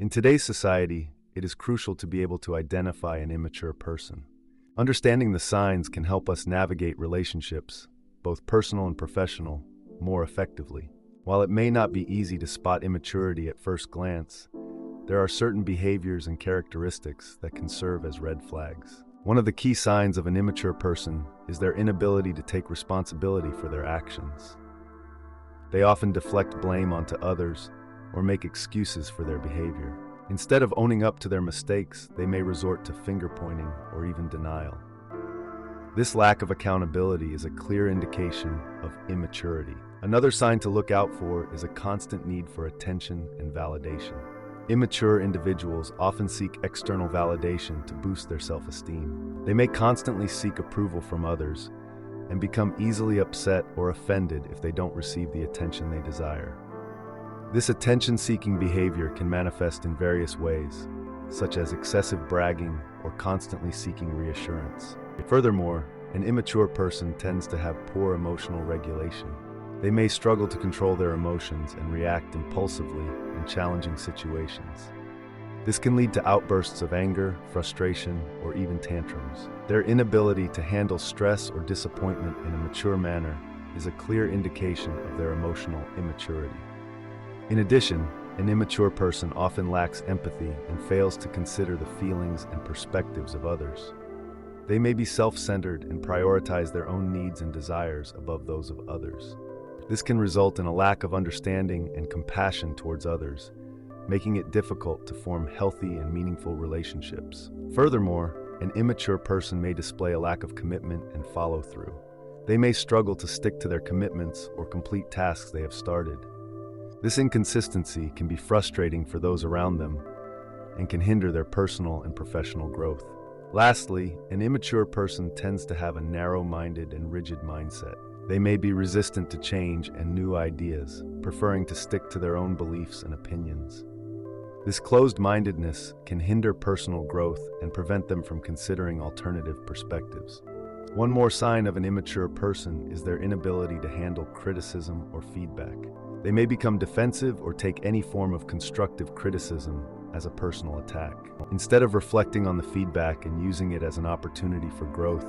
In today's society, it is crucial to be able to identify an immature person. Understanding the signs can help us navigate relationships, both personal and professional, more effectively. While it may not be easy to spot immaturity at first glance, there are certain behaviors and characteristics that can serve as red flags. One of the key signs of an immature person is their inability to take responsibility for their actions. They often deflect blame onto others or make excuses for their behavior. Instead of owning up to their mistakes, they may resort to finger-pointing or even denial. This lack of accountability is a clear indication of immaturity. Another sign to look out for is a constant need for attention and validation. Immature individuals often seek external validation to boost their self-esteem. They may constantly seek approval from others and become easily upset or offended if they don't receive the attention they desire. This attention-seeking behavior can manifest in various ways, such as excessive bragging or constantly seeking reassurance. Furthermore, an immature person tends to have poor emotional regulation. They may struggle to control their emotions and react impulsively in challenging situations. This can lead to outbursts of anger, frustration, or even tantrums. Their inability to handle stress or disappointment in a mature manner is a clear indication of their emotional immaturity. In addition, an immature person often lacks empathy and fails to consider the feelings and perspectives of others. They may be self-centered and prioritize their own needs and desires above those of others. This can result in a lack of understanding and compassion towards others, making it difficult to form healthy and meaningful relationships. Furthermore, an immature person may display a lack of commitment and follow-through. They may struggle to stick to their commitments or complete tasks they have started. This inconsistency can be frustrating for those around them and can hinder their personal and professional growth. Lastly, an immature person tends to have a narrow-minded and rigid mindset. They may be resistant to change and new ideas, preferring to stick to their own beliefs and opinions. This closed-mindedness can hinder personal growth and prevent them from considering alternative perspectives. One more sign of an immature person is their inability to handle criticism or feedback. They may become defensive or take any form of constructive criticism as a personal attack. Instead of reflecting on the feedback and using it as an opportunity for growth,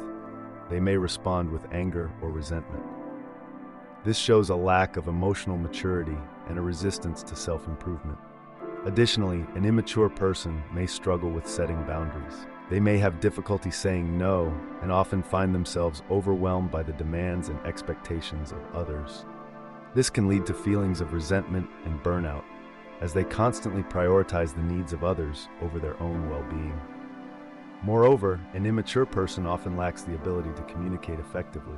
they may respond with anger or resentment. This shows a lack of emotional maturity and a resistance to self-improvement. Additionally, an immature person may struggle with setting boundaries. They may have difficulty saying no and often find themselves overwhelmed by the demands and expectations of others. This can lead to feelings of resentment and burnout, as they constantly prioritize the needs of others over their own well-being. Moreover, an immature person often lacks the ability to communicate effectively.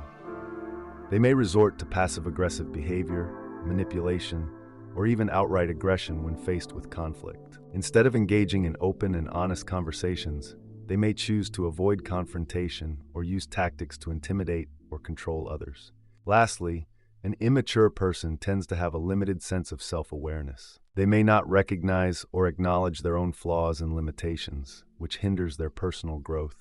They may resort to passive-aggressive behavior, manipulation, or even outright aggression when faced with conflict. Instead of engaging in open and honest conversations, they may choose to avoid confrontation or use tactics to intimidate or control others. Lastly, an immature person tends to have a limited sense of self-awareness. They may not recognize or acknowledge their own flaws and limitations, which hinders their personal growth.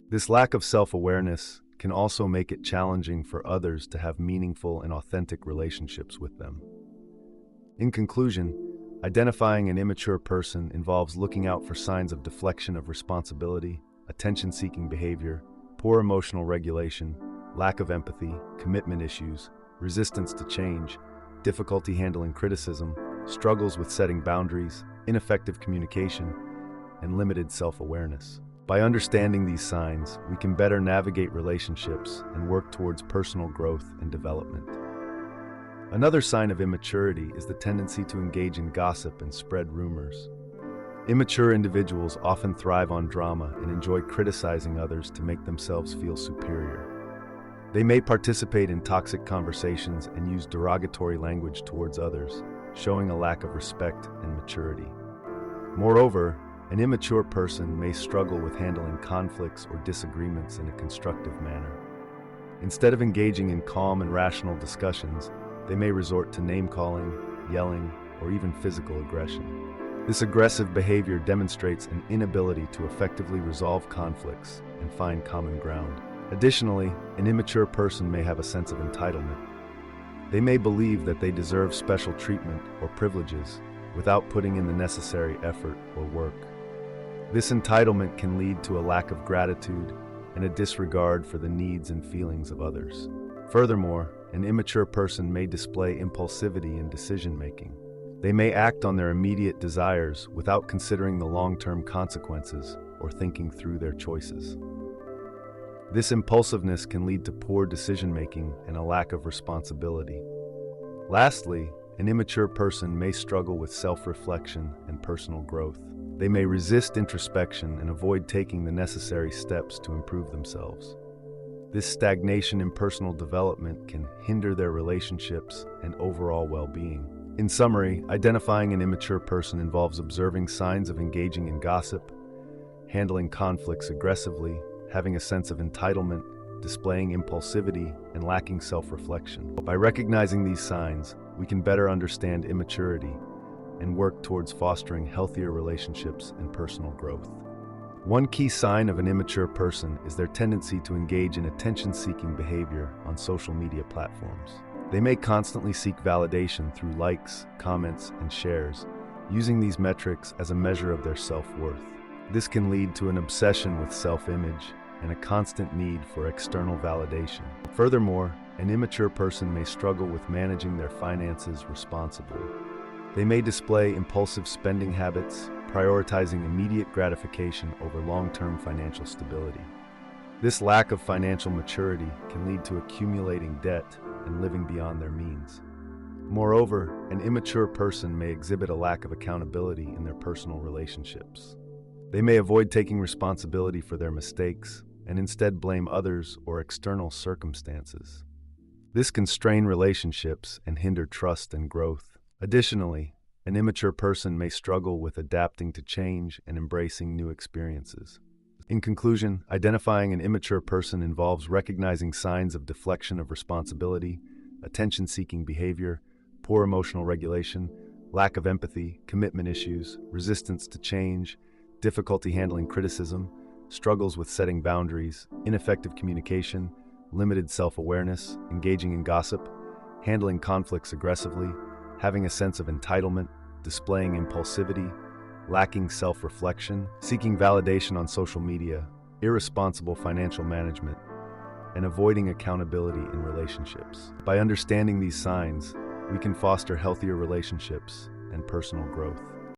This lack of self-awareness can also make it challenging for others to have meaningful and authentic relationships with them. In conclusion, identifying an immature person involves looking out for signs of deflection of responsibility, attention-seeking behavior, poor emotional regulation, lack of empathy, commitment issues, resistance to change, difficulty handling criticism, struggles with setting boundaries, ineffective communication, and limited self-awareness. By understanding these signs, we can better navigate relationships and work towards personal growth and development. Another sign of immaturity is the tendency to engage in gossip and spread rumors. Immature individuals often thrive on drama and enjoy criticizing others to make themselves feel superior. They may participate in toxic conversations and use derogatory language towards others, showing a lack of respect and maturity. Moreover, an immature person may struggle with handling conflicts or disagreements in a constructive manner. Instead of engaging in calm and rational discussions, they may resort to name-calling, yelling, or even physical aggression. This aggressive behavior demonstrates an inability to effectively resolve conflicts and find common ground. Additionally, an immature person may have a sense of entitlement. They may believe that they deserve special treatment or privileges, without putting in the necessary effort or work. This entitlement can lead to a lack of gratitude and a disregard for the needs and feelings of others. Furthermore, an immature person may display impulsivity in decision-making. They may act on their immediate desires without considering the long-term consequences or thinking through their choices. This impulsiveness can lead to poor decision-making and a lack of responsibility. Lastly, an immature person may struggle with self-reflection and personal growth. They may resist introspection and avoid taking the necessary steps to improve themselves. This stagnation in personal development can hinder their relationships and overall well-being. In summary, identifying an immature person involves observing signs of engaging in gossip, handling conflicts aggressively, having a sense of entitlement, displaying impulsivity, and lacking self-reflection. By recognizing these signs, we can better understand immaturity and work towards fostering healthier relationships and personal growth. One key sign of an immature person is their tendency to engage in attention-seeking behavior on social media platforms. They may constantly seek validation through likes, comments, and shares, using these metrics as a measure of their self-worth. This can lead to an obsession with self-image and a constant need for external validation. Furthermore, an immature person may struggle with managing their finances responsibly. They may display impulsive spending habits, prioritizing immediate gratification over long-term financial stability. This lack of financial maturity can lead to accumulating debt and living beyond their means. Moreover, an immature person may exhibit a lack of accountability in their personal relationships. They may avoid taking responsibility for their mistakes and instead blame others or external circumstances. This can strain relationships and hinder trust and growth. Additionally, an immature person may struggle with adapting to change and embracing new experiences. In conclusion, identifying an immature person involves recognizing signs of deflection of responsibility, attention-seeking behavior, poor emotional regulation, lack of empathy, commitment issues, resistance to change, difficulty handling criticism, struggles with setting boundaries, ineffective communication, limited self-awareness, engaging in gossip, handling conflicts aggressively, having a sense of entitlement, displaying impulsivity, lacking self-reflection, seeking validation on social media, irresponsible financial management, and avoiding accountability in relationships. By understanding these signs, we can foster healthier relationships and personal growth.